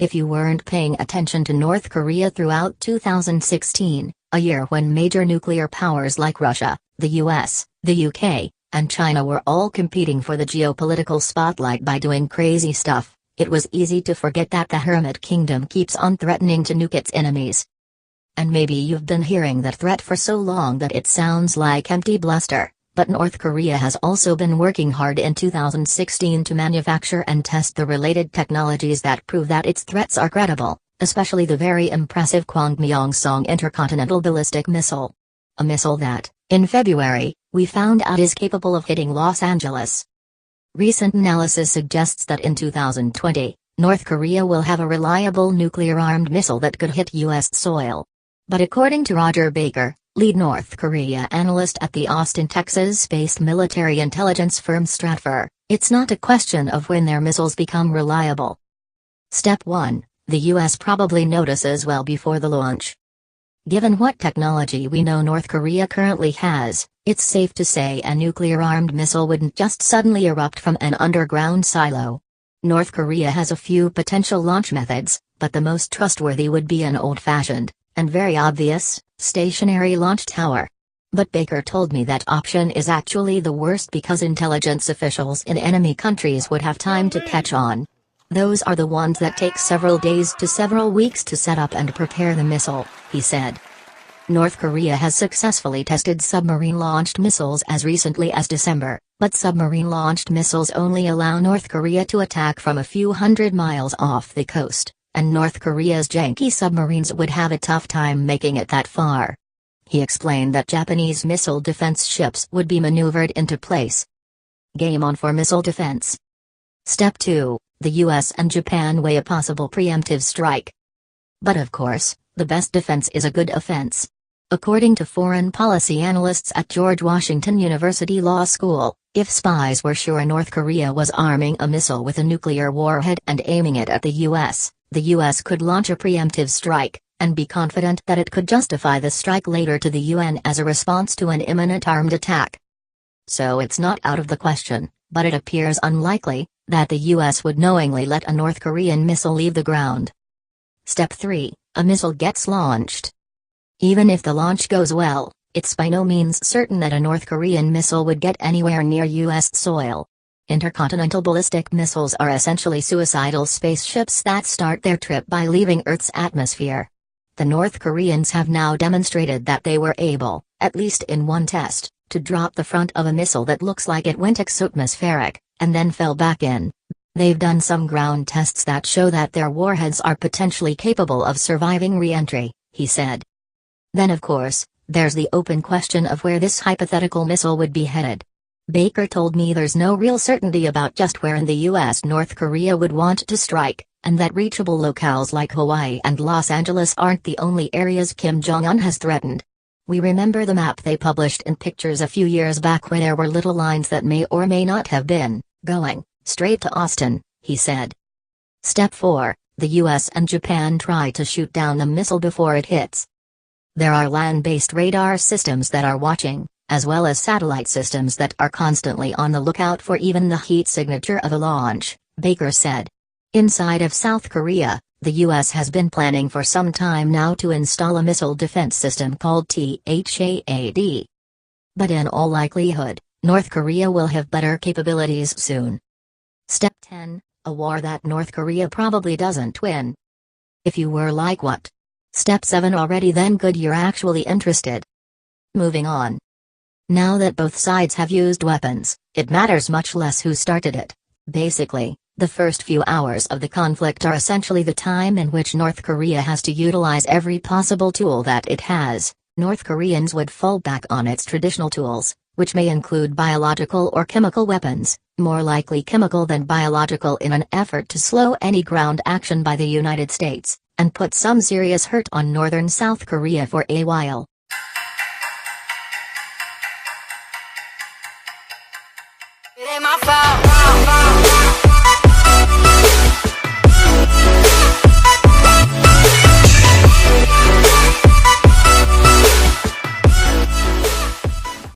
If you weren't paying attention to North Korea throughout 2016, a year when major nuclear powers like Russia, the US, the UK, and China were all competing for the geopolitical spotlight by doing crazy stuff, it was easy to forget that the Hermit Kingdom keeps on threatening to nuke its enemies. And maybe you've been hearing that threat for so long that it sounds like empty bluster, but North Korea has also been working hard in 2016 to manufacture and test the related technologies that prove that its threats are credible, especially the very impressive Kwangmyongsong intercontinental ballistic missile. A missile that, in February, we found out is capable of hitting Los Angeles. Recent analysis suggests that in 2020, North Korea will have a reliable nuclear-armed missile that could hit U.S. soil. But according to Roger Baker, lead North Korea analyst at the Austin, Texas-based military intelligence firm Stratfor, it's not a question of when their missiles become reliable. Step 1. The U.S. probably notices well before the launch. Given what technology we know North Korea currently has, it's safe to say a nuclear-armed missile wouldn't just suddenly erupt from an underground silo. North Korea has a few potential launch methods, but the most trustworthy would be an old-fashioned, and very obvious, stationary launch tower. But Baker told me that option is actually the worst because intelligence officials in enemy countries would have time to catch on. Those are the ones that take several days to several weeks to set up and prepare the missile, he said. North Korea has successfully tested submarine-launched missiles as recently as December, but submarine-launched missiles only allow North Korea to attack from a few hundred miles off the coast, and North Korea's janky submarines would have a tough time making it that far. He explained that Japanese missile defense ships would be maneuvered into place. Game on for missile defense. Step 2. The US and Japan weigh a possible preemptive strike. But of course, the best defense is a good offense. According to foreign policy analysts at George Washington University Law School, if spies were sure North Korea was arming a missile with a nuclear warhead and aiming it at the US could launch a preemptive strike, and be confident that it could justify the strike later to the UN as a response to an imminent armed attack. So it's not out of the question, but it appears unlikely, that the US would knowingly let a North Korean missile leave the ground. Step 3. A missile gets launched. Even if the launch goes well, it's by no means certain that a North Korean missile would get anywhere near US soil. Intercontinental ballistic missiles are essentially suicidal spaceships that start their trip by leaving Earth's atmosphere. The North Koreans have now demonstrated that they were able, at least in one test, to drop the front of a missile that looks like it went exoatmospheric, and then fell back in. They've done some ground tests that show that their warheads are potentially capable of surviving re-entry, he said. Then of course, there's the open question of where this hypothetical missile would be headed. Baker told me there's no real certainty about just where in the US North Korea would want to strike, and that reachable locales like Hawaii and Los Angeles aren't the only areas Kim Jong-un has threatened. We remember the map they published in pictures a few years back where there were little lines that may or may not have been going straight to Austin, he said. Step 4. The US and Japan try to shoot down the missile before it hits. There are land-based radar systems that are watching, as well as satellite systems that are constantly on the lookout for even the heat signature of a launch, Baker said. Inside of South Korea, the US has been planning for some time now to install a missile defense system called THAAD. But in all likelihood, North Korea will have better capabilities soon. Step 10. A war that North Korea probably doesn't win. If you were like what? Step 7 already, then good, you're actually interested. Moving on. Now that both sides have used weapons, it matters much less who started it. Basically, the first few hours of the conflict are essentially the time in which North Korea has to utilize every possible tool that it has. North Koreans would fall back on its traditional tools, which may include biological or chemical weapons, more likely chemical than biological, in an effort to slow any ground action by the United States, and put some serious hurt on northern South Korea for a while. It ain't my fault.